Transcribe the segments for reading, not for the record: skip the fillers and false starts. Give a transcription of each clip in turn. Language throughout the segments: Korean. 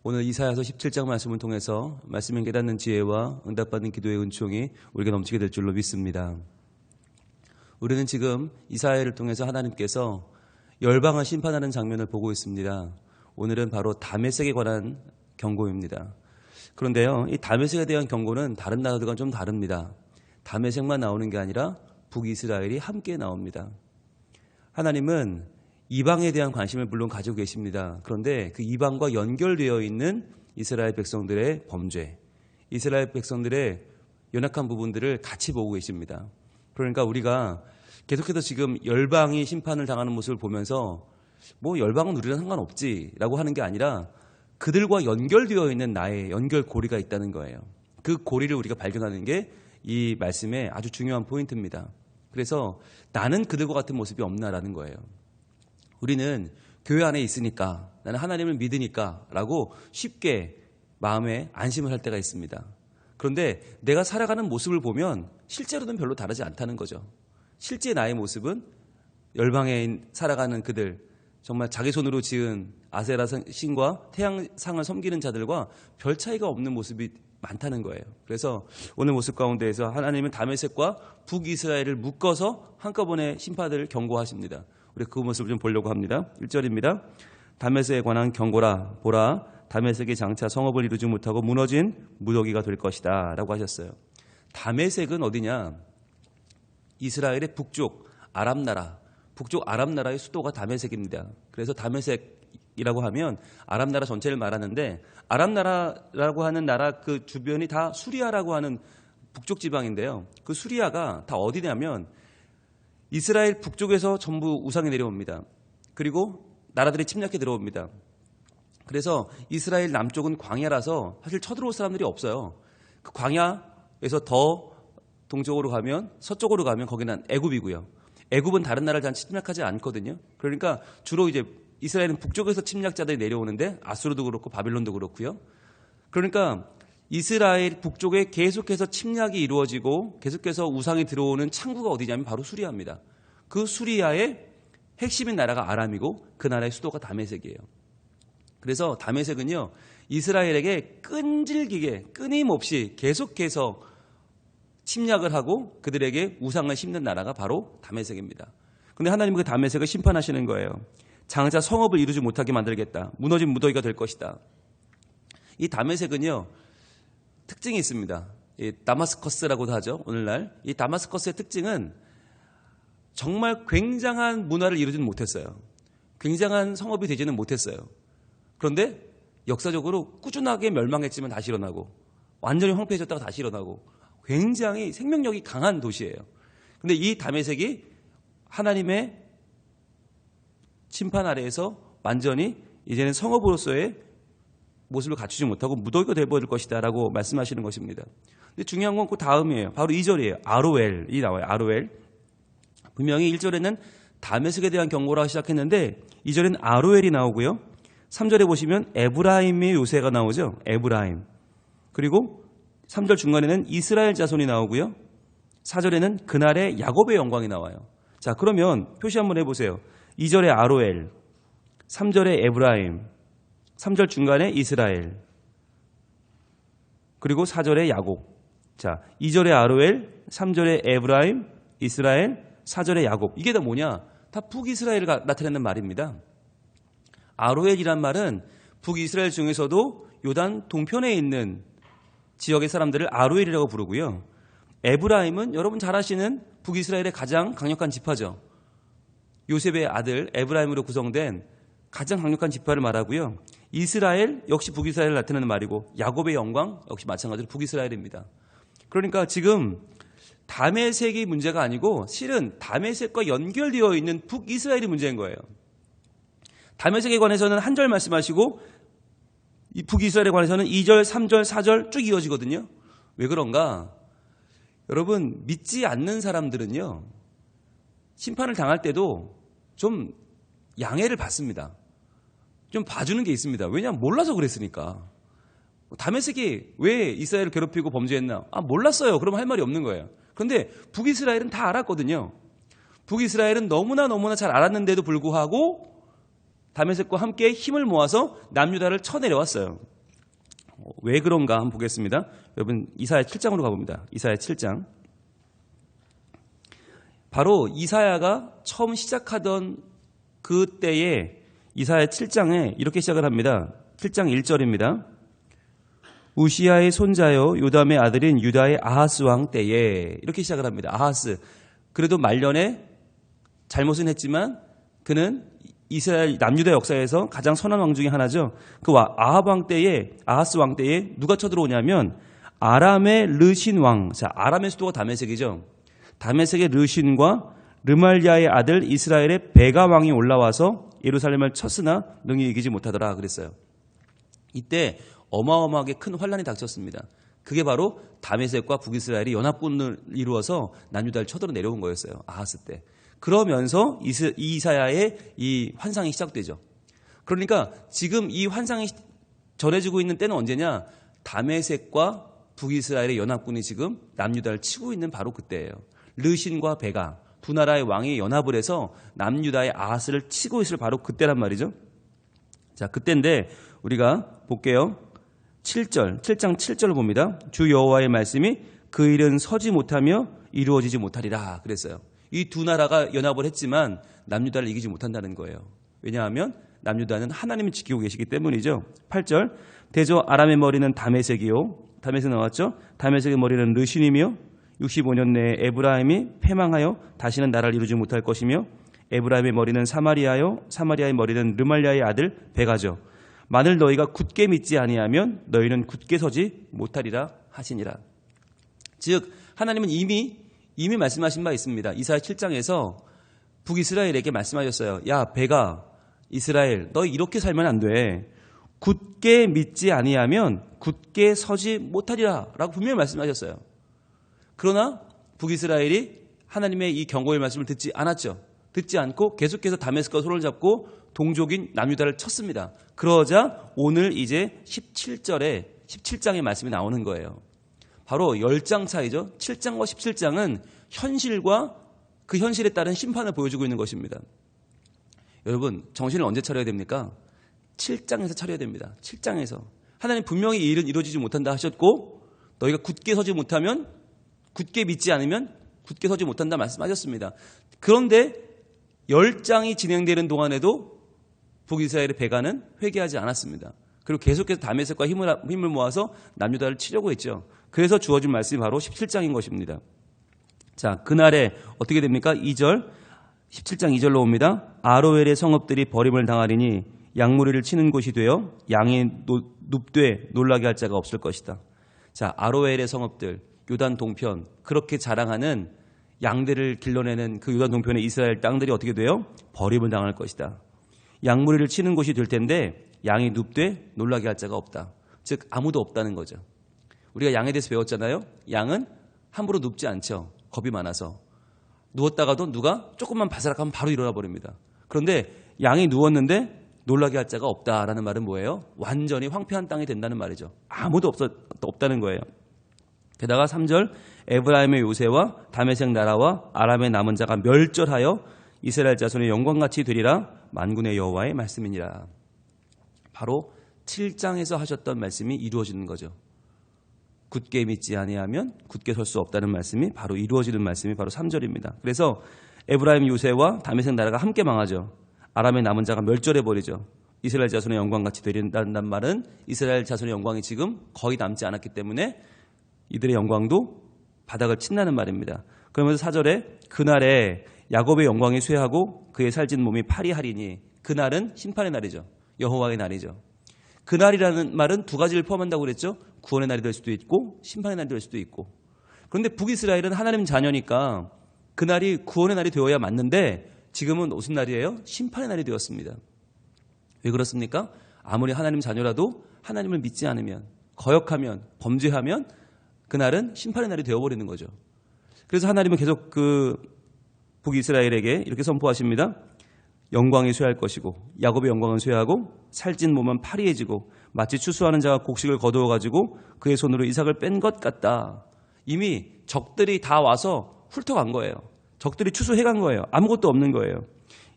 오늘 이사야서 17장 말씀을 통해서 말씀을 깨닫는 지혜와 응답받는 기도의 은총이 우리에게 넘치게 될 줄로 믿습니다. 우리는 지금 이사야를 통해서 하나님께서 열방을 심판하는 장면을 보고 있습니다. 오늘은 바로 다메섹에 관한 경고입니다. 그런데요, 이 다메섹에 대한 경고는 다른 나라들과 좀 다릅니다. 다메섹만 나오는 게 아니라 북이스라엘이 함께 나옵니다. 하나님은 이방에 대한 관심을 물론 가지고 계십니다. 그런데 그 이방과 연결되어 있는 이스라엘 백성들의 범죄, 이스라엘 백성들의 연약한 부분들을 같이 보고 계십니다. 그러니까 우리가 계속해서 지금 열방이 심판을 당하는 모습을 보면서 뭐 열방은 우리랑 상관없지라고 하는 게 아니라 그들과 연결되어 있는 나의 연결고리가 있다는 거예요. 그 고리를 우리가 발견하는 게 이 말씀의 아주 중요한 포인트입니다. 그래서 나는 그들과 같은 모습이 없나라는 거예요. 우리는 교회 안에 있으니까, 나는 하나님을 믿으니까 라고 쉽게 마음에 안심을 할 때가 있습니다. 그런데 내가 살아가는 모습을 보면 실제로는 별로 다르지 않다는 거죠. 실제 나의 모습은 열방에 살아가는 그들, 정말 자기 손으로 지은 아세라 신과 태양상을 섬기는 자들과 별 차이가 없는 모습이 많다는 거예요. 그래서 오늘 모습 가운데에서 하나님은 다메섹과 북이스라엘을 묶어서 한꺼번에 심판을 경고하십니다. 우리 그 모습을 좀 보려고 합니다. 1절입니다. 다메섹에 관한 경고라. 보라, 다메섹이 장차 성읍을 이루지 못하고 무너진 무더기가 될 것이다 라고 하셨어요. 다메섹은 어디냐? 이스라엘의 북쪽 아랍나라, 북쪽 아랍나라의 수도가 다메섹입니다. 그래서 다메섹이라고 하면 아랍나라 전체를 말하는데, 아랍나라라고 하는 나라 그 주변이 다 수리아라고 하는 북쪽 지방인데요. 그 수리아가 다 어디냐면 이스라엘 북쪽에서 전부 우상이 내려옵니다. 그리고 나라들이 침략해 들어옵니다. 그래서 이스라엘 남쪽은 광야라서 사실 쳐들어올 사람들이 없어요. 그 광야에서 더 동쪽으로 가면, 서쪽으로 가면 거기는 애굽이고요. 애굽은 다른 나라를 잘 침략하지 않거든요. 그러니까 주로 이제 이스라엘은 북쪽에서 침략자들이 내려오는데 아수르도 그렇고 바빌론도 그렇고요. 그러니까 이스라엘 북쪽에 계속해서 침략이 이루어지고 계속해서 우상이 들어오는 창구가 어디냐면 바로 수리아입니다. 그 수리아의 핵심인 나라가 아람이고 그 나라의 수도가 다메섹이에요. 그래서 다메섹은요, 이스라엘에게 끈질기게 끊임없이 계속해서 침략을 하고 그들에게 우상을 심는 나라가 바로 다메섹입니다. 그런데 하나님은 그 다메섹을 심판하시는 거예요. 장차 성읍을 이루지 못하게 만들겠다. 무너진 무더기가 될 것이다. 이 다메섹은요, 특징이 있습니다. 이 다마스커스라고도 하죠. 오늘날 이 다마스커스의 특징은 정말 굉장한 문화를 이루지는 못했어요. 굉장한 성읍이 되지는 못했어요. 그런데 역사적으로 꾸준하게 멸망했지만 다시 일어나고, 완전히 황폐해졌다가 다시 일어나고, 굉장히 생명력이 강한 도시예요. 그런데 이 다메섹이 하나님의 심판 아래에서 완전히 이제는 성읍으로서의 모습을 갖추지 못하고 무더기가 되어버릴 것이다 라고 말씀하시는 것입니다. 근데 중요한 건 그 다음이에요. 바로 2절이에요. 아로엘이 나와요. 아로엘. 분명히 1절에는 다메섹에 대한 경고라고 시작했는데 2절에는 아로엘이 나오고요. 3절에 보시면 에브라임의 요새가 나오죠. 에브라임. 그리고 3절 중간에는 이스라엘 자손이 나오고요. 4절에는 그날의 야곱의 영광이 나와요. 자, 그러면 표시 한번 해보세요. 2절에 아로엘, 3절에 에브라임, 3절 중간에 이스라엘, 그리고 4절에 야곱. 자, 2절에 아로엘, 3절에 에브라임, 이스라엘, 4절에 야곱. 이게 다 뭐냐? 다 북이스라엘을 나타내는 말입니다. 아로엘이란 말은 북이스라엘 중에서도 요단 동편에 있는 지역의 사람들을 아로엘이라고 부르고요. 에브라임은 여러분 잘 아시는 북이스라엘의 가장 강력한 지파죠. 요셉의 아들 에브라임으로 구성된 가장 강력한 지파를 말하고요. 이스라엘 역시 북이스라엘을 나타내는 말이고, 야곱의 영광 역시 마찬가지로 북이스라엘입니다. 그러니까 지금 다메섹이 문제가 아니고 실은 다메섹과 연결되어 있는 북이스라엘이 문제인 거예요. 다메섹에 관해서는 한 절 말씀하시고 이 북이스라엘에 관해서는 2절, 3절, 4절 쭉 이어지거든요. 왜 그런가? 여러분, 믿지 않는 사람들은요, 심판을 당할 때도 좀 양해를 받습니다. 좀 봐주는 게 있습니다. 왜냐하면 몰라서 그랬으니까. 다메섹이 왜 이스라엘을 괴롭히고 범죄했나? 몰랐어요. 그러면 할 말이 없는 거예요. 그런데 북이스라엘은 다 알았거든요. 북이스라엘은 너무나 잘 알았는데도 불구하고 다메섹과 함께 힘을 모아서 남유다를 쳐내려왔어요. 왜 그런가 한번 보겠습니다. 여러분 이사야 7장으로 가봅니다. 이사야 7장. 바로 이사야가 처음 시작하던 그때에 이사야 7장에 이렇게 시작을 합니다. 7장 1절입니다. 우시야의 손자요 요담의 아들인 유다의 아하스 왕 때에 이렇게 시작을 합니다. 아하스. 그래도 말년에 잘못은 했지만 그는 이스라엘 남유다 역사에서 가장 선한 왕 중에 하나죠. 그 아합 왕 때에 아하스 왕 때에 누가 쳐들어오냐면 아람의 르신 왕. 자, 아람의 수도가 다메섹이죠. 다메섹의 르신과 르말리아의 아들 이스라엘의 베가 왕이 올라와서 예루살렘을 쳤으나 능히 이기지 못하더라 그랬어요. 이때 어마어마하게 큰 환란이 닥쳤습니다. 그게 바로 다메섹과 북이스라엘이 연합군을 이루어서 남유다를 쳐들어 내려온 거였어요. 아하스 때. 그러면서 이사야의 이 환상이 시작되죠. 그러니까 지금 이 환상이 전해지고 있는 때는 언제냐? 다메섹과 북이스라엘의 연합군이 지금 남유다를 치고 있는 바로 그때예요. 르신과 베가 두 나라의 왕이 연합을 해서 남유다의 아하스를 치고 있을 바로 그때란 말이죠. 자, 그때인데 우리가 볼게요. 7장 7절을 봅니다. 주 여호와의 말씀이 그 일은 서지 못하며 이루어지지 못하리라 그랬어요. 이 두 나라가 연합을 했지만 남유다를 이기지 못한다는 거예요. 왜냐하면 남유다는 하나님이 지키고 계시기 때문이죠. 8절 대저 아람의 머리는 다메섹이요. 다메섹 나왔죠. 다메섹의 머리는 르신이며 65년 내에 에브라임이 패망하여 다시는 나라를 이루지 못할 것이며 에브라임의 머리는 사마리아요. 사마리아의 머리는 르말리아의 아들 베가죠. 만일 너희가 굳게 믿지 아니하면 너희는 굳게 서지 못하리라 하시니라. 즉 하나님은 이미 말씀하신 바 있습니다. 이사야 7장에서 북이스라엘에게 말씀하셨어요. 야 베가 이스라엘 너 이렇게 살면 안 돼. 굳게 믿지 아니하면 굳게 서지 못하리라 라고 분명히 말씀하셨어요. 그러나 북이스라엘이 하나님의 이 경고의 말씀을 듣지 않았죠. 듣지 않고 계속해서 다메섹과 손을 잡고 동족인 남유다를 쳤습니다. 그러자 오늘 이제 17장의 말씀이 나오는 거예요. 바로 10장 차이죠. 7장과 17장은 현실과 그 현실에 따른 심판을 보여주고 있는 것입니다. 여러분 정신을 언제 차려야 됩니까? 7장에서 차려야 됩니다. 7장에서 하나님 분명히 이 일은 이루어지지 못한다 하셨고 너희가 굳게 서지 못하면 굳게 믿지 않으면 굳게 서지 못한다 말씀하셨습니다. 그런데 10장이 진행되는 동안에도 북이스라엘의 베가는 회개하지 않았습니다. 그리고 계속해서 다메섹과 힘을 모아서 남유다를 치려고 했죠. 그래서 주어진 말씀이 바로 17장인 것입니다. 자, 그날에 어떻게 됩니까? 2절, 17장 2절로 옵니다. 아로엘의 성읍들이 버림을 당하리니 양무리를 치는 곳이 되어 양이 눕되 놀라게 할 자가 없을 것이다. 자, 아로엘의 성읍들, 요단 동편, 그렇게 자랑하는 양들을 길러내는 그 요단 동편의 이스라엘 땅들이 어떻게 돼요? 버림을 당할 것이다. 양무리를 치는 곳이 될 텐데 양이 눕되 놀라게 할 자가 없다. 즉 아무도 없다는 거죠. 우리가 양에 대해서 배웠잖아요. 양은 함부로 눕지 않죠. 겁이 많아서. 누웠다가도 누가 조금만 바스락하면 바로 일어나 버립니다. 그런데 양이 누웠는데 놀라게 할 자가 없다라는 말은 뭐예요? 완전히 황폐한 땅이 된다는 말이죠. 아무도 없다는 거예요. 게다가 3절 에브라임의 요새와 다메섹 나라와 아람의 남은 자가 멸절하여 이스라엘 자손의 영광같이 되리라 만군의 여호와의 말씀이니라. 바로 7장에서 하셨던 말씀이 이루어지는 거죠. 굳게 믿지 아니하면 굳게 설 수 없다는 말씀이 바로 이루어지는 말씀이 바로 3절입니다. 그래서 에브라임 요새와 다메섹 나라가 함께 망하죠. 아람의 남은 자가 멸절해버리죠. 이스라엘 자손의 영광같이 되린다는 말은 이스라엘 자손의 영광이 지금 거의 남지 않았기 때문에 이들의 영광도 바닥을 친다는 말입니다. 그러면서 4절에 그날에 야곱의 영광이 쇠하고 그의 살찐 몸이 파리하리니 그날은 심판의 날이죠. 여호와의 날이죠. 그날이라는 말은 두 가지를 포함한다고 그랬죠. 구원의 날이 될 수도 있고 심판의 날이 될 수도 있고. 그런데 북이스라엘은 하나님 자녀니까 그날이 구원의 날이 되어야 맞는데 지금은 무슨 날이에요? 심판의 날이 되었습니다. 왜 그렇습니까? 아무리 하나님 자녀라도 하나님을 믿지 않으면 거역하면 범죄하면 그날은 심판의 날이 되어버리는 거죠. 그래서 하나님은 계속 그 북이스라엘에게 이렇게 선포하십니다. 영광이 쇠할 것이고 야곱의 영광은 쇠하고 살찐 몸은 파리해지고 마치 추수하는 자가 곡식을 거두어가지고 그의 손으로 이삭을 뺀 것 같다. 이미 적들이 다 와서 훑어간 거예요. 적들이 추수해간 거예요. 아무것도 없는 거예요.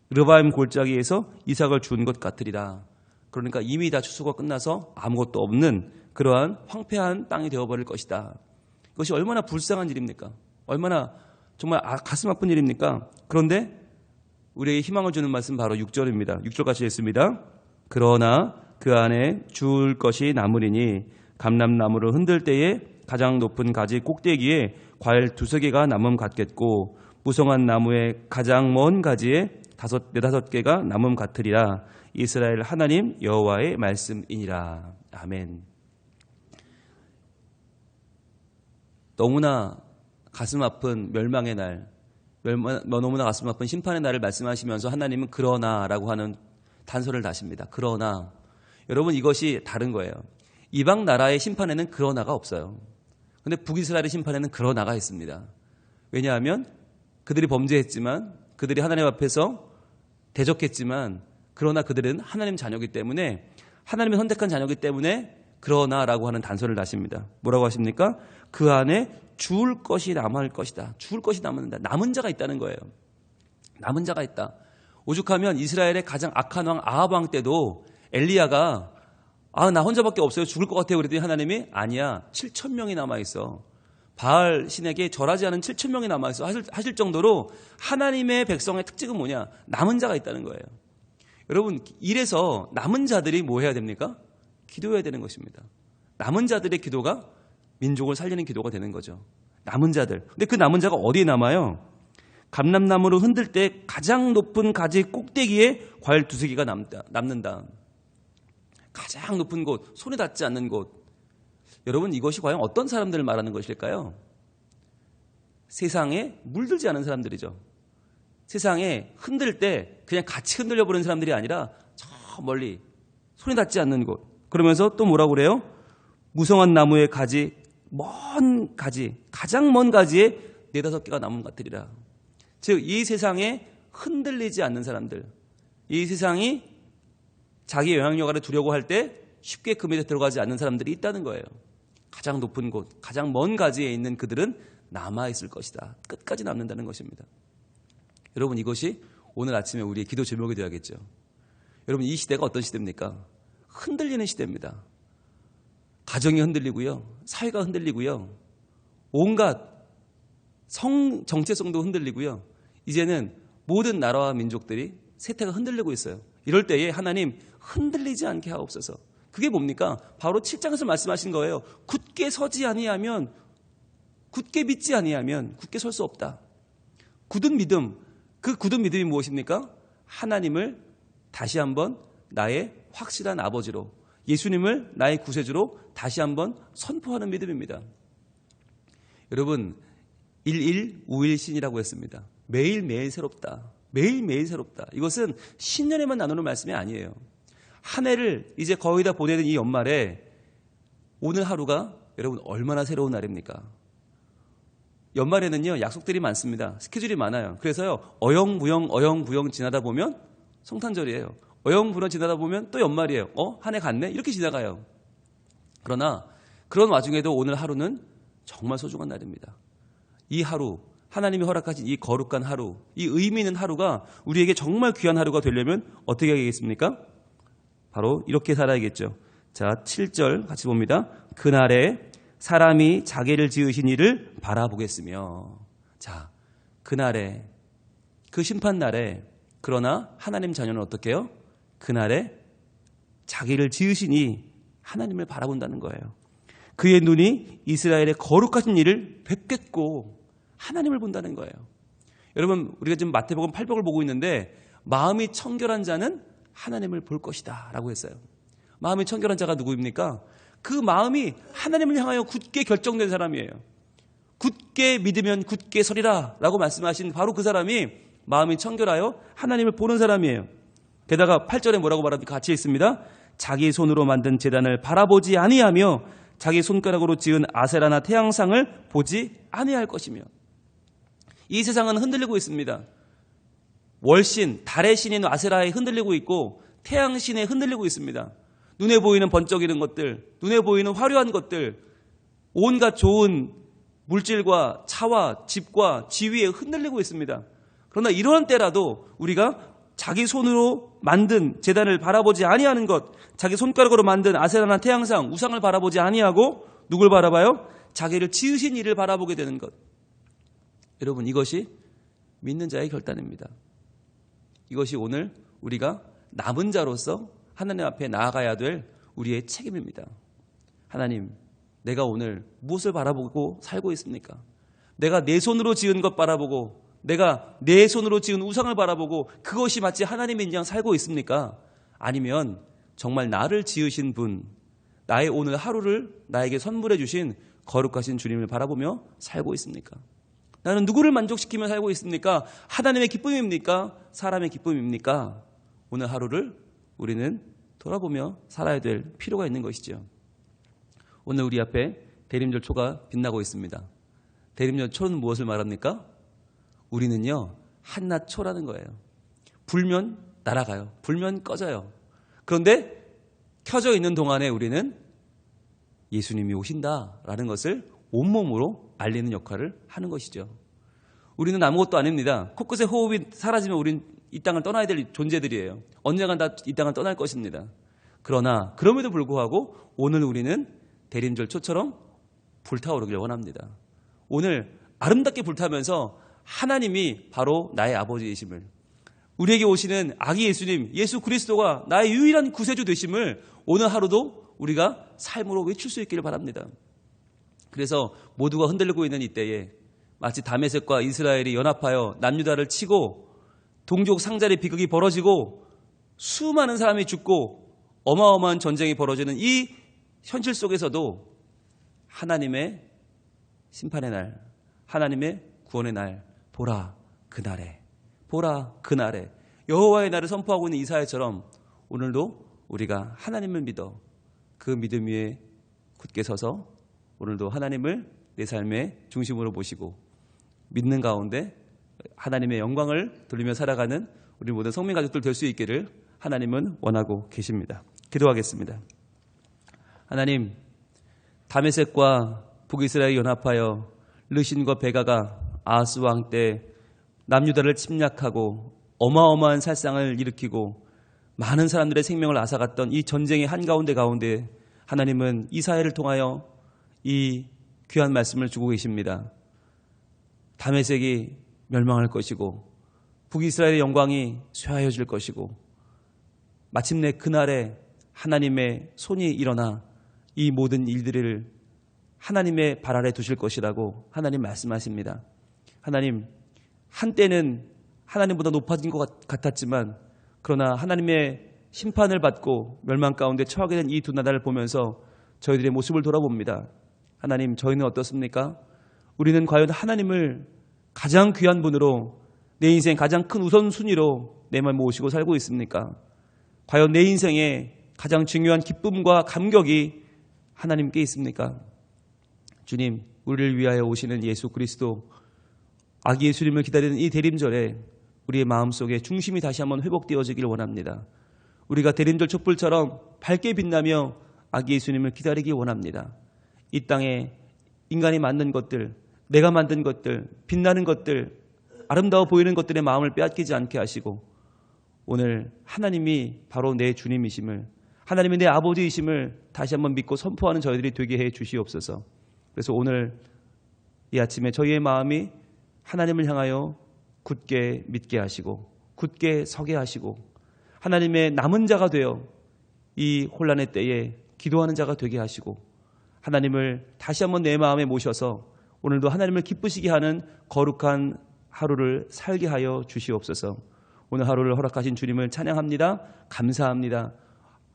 르바임 골짜기에서 이삭을 준 것 같으리라. 그러니까 이미 다 추수가 끝나서 아무것도 없는 그러한 황폐한 땅이 되어버릴 것이다. 이것이 얼마나 불쌍한 일입니까? 얼마나 정말 가슴 아픈 일입니까? 그런데 우리에게 희망을 주는 말씀 바로 6절입니다. 6절 같이 읽습니다. 그러나 그 안에 줄 것이 남으리니 감람나무를 흔들 때에 가장 높은 가지 꼭대기에 과일 2-3개가 남음 같겠고 무성한 나무의 가장 먼 가지에 4-5개가 남음 같으리라. 이스라엘 하나님 여호와의 말씀이니라. 아멘. 너무나 가슴 아픈 멸망의 날, 너무나 가슴 아픈 심판의 날을 말씀하시면서 하나님은 그러나라고 하는 단서를 다십니다. 그러나 여러분 이것이 다른 거예요. 이방 나라의 심판에는 그러나가 없어요. 그런데 북이스라엘의 심판에는 그러나가 있습니다. 왜냐하면 그들이 범죄했지만 그들이 하나님 앞에서 대적했지만 그러나 그들은 하나님 자녀이기 때문에 하나님의 선택한 자녀이기 때문에 그러나라고 하는 단서를 다십니다. 뭐라고 하십니까? 그 안에 주울 것이 남을 것이다. 주울 것이 남는다. 남은 자가 있다는 거예요. 남은 자가 있다. 오죽하면 이스라엘의 가장 악한 왕 아합 왕 때도 엘리야가 나 혼자밖에 없어요. 죽을 것 같아요. 그랬더니 하나님이 아니야. 7,000명이 남아있어. 바알 신에게 절하지 않은 7,000명이 남아있어 하실 정도로 하나님의 백성의 특징은 뭐냐? 남은 자가 있다는 거예요. 여러분 이래서 남은 자들이 뭐 해야 됩니까? 기도해야 되는 것입니다. 남은 자들의 기도가 민족을 살리는 기도가 되는 거죠. 남은 자들. 근데 그 남은 자가 어디에 남아요? 감람나무를 흔들 때 가장 높은 가지 꼭대기에 과일 2-3개가 남는다. 가장 높은 곳, 손에 닿지 않는 곳. 여러분 이것이 과연 어떤 사람들을 말하는 것일까요? 세상에 물들지 않은 사람들이죠. 세상에 흔들 때 그냥 같이 흔들려 버리는 사람들이 아니라 저 멀리 손에 닿지 않는 곳. 그러면서 또 뭐라고 그래요? 무성한 나무의 가지, 먼 가지, 가장 먼 가지에 4-5개가 남은 것 같으리라. 즉 이 세상에 흔들리지 않는 사람들, 이 세상이 자기 영향력 아래 두려고 할 때 쉽게 그 밑에 들어가지 않는 사람들이 있다는 거예요. 가장 높은 곳, 가장 먼 가지에 있는 그들은 남아있을 것이다. 끝까지 남는다는 것입니다. 여러분 이것이 오늘 아침에 우리의 기도 제목이 되어야겠죠. 여러분 이 시대가 어떤 시대입니까? 흔들리는 시대입니다. 가정이 흔들리고요. 사회가 흔들리고요. 온갖 정체성도 흔들리고요. 이제는 모든 나라와 민족들이 세태가 흔들리고 있어요. 이럴 때에 하나님 흔들리지 않게 하옵소서. 그게 뭡니까? 바로 7장에서 말씀하신 거예요. 굳게 서지 아니하면, 굳게 믿지 아니하면 굳게 설 수 없다. 굳은 믿음, 그 굳은 믿음이 무엇입니까? 하나님을 다시 한번 나의 확실한 아버지로, 예수님을 나의 구세주로 다시 한번 선포하는 믿음입니다. 여러분 1151 신이라고 했습니다. 매일매일 새롭다. 매일매일 새롭다. 이것은 신년에만 나누는 말씀이 아니에요. 한 해를 이제 거의 다 보내는 이 연말에 오늘 하루가 여러분 얼마나 새로운 날입니까? 연말에는요 약속들이 많습니다. 스케줄이 많아요. 그래서요 어영부영 지나다 보면 성탄절이에요. 어영부영 지나다 보면 또 연말이에요. 한 해 갔네? 이렇게 지나가요. 그러나 그런 와중에도 오늘 하루는 정말 소중한 날입니다. 이 하루, 하나님이 허락하신 이 거룩한 하루, 이 의미 있는 하루가 우리에게 정말 귀한 하루가 되려면 어떻게 해야겠습니까? 바로 이렇게 살아야겠죠. 자, 7절 같이 봅니다. 그날에 사람이 자기를 지으신 이를 바라보겠으며. 자, 그날에, 그 심판날에, 그러나 하나님 자녀는 어떻게 해요? 그날에 자기를 지으신 이 하나님을 바라본다는 거예요. 그의 눈이 이스라엘의 거룩하신 이를 뵙겠고 하나님을 본다는 거예요. 여러분 우리가 지금 마태복음 8복을 보고 있는데 마음이 청결한 자는 하나님을 볼 것이다 라고 했어요. 마음이 청결한 자가 누구입니까? 그 마음이 하나님을 향하여 굳게 결정된 사람이에요. 굳게 믿으면 굳게 서리라 라고 말씀하신 바로 그 사람이 마음이 청결하여 하나님을 보는 사람이에요. 게다가 8절에 뭐라고 말합니까? 같이 있습니다. 자기 손으로 만든 제단을 바라보지 아니하며 자기 손가락으로 지은 아세라나 태양상을 보지 아니할 것이며. 이 세상은 흔들리고 있습니다. 월신, 달의 신인 아세라에 흔들리고 있고 태양신에 흔들리고 있습니다. 눈에 보이는 번쩍이는 것들, 눈에 보이는 화려한 것들, 온갖 좋은 물질과 차와 집과 지위에 흔들리고 있습니다. 그러나 이런 때라도 우리가 자기 손으로 만든 제단을 바라보지 아니하는 것, 자기 손가락으로 만든 아세라나 태양상, 우상을 바라보지 아니하고 누굴 바라봐요? 자기를 지으신 이를 바라보게 되는 것. 여러분, 이것이 믿는 자의 결단입니다. 이것이 오늘 우리가 남은 자로서 하나님 앞에 나아가야 될 우리의 책임입니다. 하나님, 내가 오늘 무엇을 바라보고 살고 있습니까? 내가 내 손으로 지은 것 바라보고, 내가 내 손으로 지은 우상을 바라보고 그것이 마치 하나님의 인양 살고 있습니까? 아니면 정말 나를 지으신 분, 나의 오늘 하루를 나에게 선물해 주신 거룩하신 주님을 바라보며 살고 있습니까? 나는 누구를 만족시키며 살고 있습니까? 하나님의 기쁨입니까? 사람의 기쁨입니까? 오늘 하루를 우리는 돌아보며 살아야 될 필요가 있는 것이죠. 오늘 우리 앞에 대림절 초가 빛나고 있습니다. 대림절 초는 무엇을 말합니까? 우리는요, 한낮 초라는 거예요. 불면 날아가요. 불면 꺼져요. 그런데 켜져 있는 동안에 우리는 예수님이 오신다라는 것을 온몸으로 알리는 역할을 하는 것이죠. 우리는 아무것도 아닙니다. 코끝에 호흡이 사라지면 우린 이 땅을 떠나야 될 존재들이에요. 언젠간 다 이 땅을 떠날 것입니다. 그러나 그럼에도 불구하고 오늘 우리는 대림절 초처럼 불타오르길 원합니다. 오늘 아름답게 불타면서 하나님이 바로 나의 아버지이심을, 우리에게 오시는 아기 예수님, 예수 그리스도가 나의 유일한 구세주 되심을 오늘 하루도 우리가 삶으로 외칠 수 있기를 바랍니다. 그래서 모두가 흔들리고 있는 이때에 마치 다메섹과 이스라엘이 연합하여 남유다를 치고 동족 상자리 비극이 벌어지고 수많은 사람이 죽고 어마어마한 전쟁이 벌어지는 이 현실 속에서도 하나님의 심판의 날, 하나님의 구원의 날, 보라 그날에, 보라 그날에 여호와의 날을 선포하고 있는 이사야처럼 오늘도 우리가 하나님을 믿어 그 믿음 위에 굳게 서서 오늘도 하나님을 내 삶의 중심으로 모시고 믿는 가운데 하나님의 영광을 돌리며 살아가는 우리 모든 성민 가족들 될 수 있기를 하나님은 원하고 계십니다. 기도하겠습니다. 하나님, 다메섹과 북이스라엘이 연합하여 르신과 베가가 아하스 왕 때 남유다를 침략하고 어마어마한 살상을 일으키고 많은 사람들의 생명을 앗아갔던 이 전쟁의 한가운데 가운데 하나님은 이사야를 통하여 이 귀한 말씀을 주고 계십니다. 다메섹이 멸망할 것이고 북이스라엘의 영광이 쇠하여질 것이고 마침내 그날에 하나님의 손이 일어나 이 모든 일들을 하나님의 발 아래 두실 것이라고 하나님 말씀하십니다. 하나님, 한때는 하나님보다 높아진 것 같았지만 그러나 하나님의 심판을 받고 멸망 가운데 처하게 된 이 두 나라를 보면서 저희들의 모습을 돌아봅니다. 하나님, 저희는 어떻습니까? 우리는 과연 하나님을 가장 귀한 분으로, 내 인생 가장 큰 우선순위로 내만 모시고 살고 있습니까? 과연 내 인생에 가장 중요한 기쁨과 감격이 하나님께 있습니까? 주님, 우리를 위하여 오시는 예수 그리스도, 아기 예수님을 기다리는 이 대림절에 우리의 마음속에 중심이 다시 한번 회복되어지길 원합니다. 우리가 대림절 촛불처럼 밝게 빛나며 아기 예수님을 기다리기 원합니다. 이 땅에 인간이 만든 것들, 내가 만든 것들, 빛나는 것들, 아름다워 보이는 것들의 마음을 빼앗기지 않게 하시고 오늘 하나님이 바로 내 주님이심을, 하나님이 내 아버지이심을 다시 한번 믿고 선포하는 저희들이 되게 해 주시옵소서. 그래서 오늘 이 아침에 저희의 마음이 하나님을 향하여 굳게 믿게 하시고 굳게 서게 하시고 하나님의 남은 자가 되어 이 혼란의 때에 기도하는 자가 되게 하시고 하나님을 다시 한번 내 마음에 모셔서 오늘도 하나님을 기쁘시게 하는 거룩한 하루를 살게 하여 주시옵소서. 오늘 하루를 허락하신 주님을 찬양합니다. 감사합니다.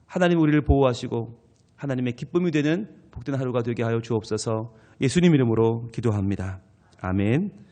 하나님 우리를 보호하시고 하나님의 기쁨이 되는 복된 하루가 되게 하여 주옵소서. 예수님 이름으로 기도합니다. 아멘.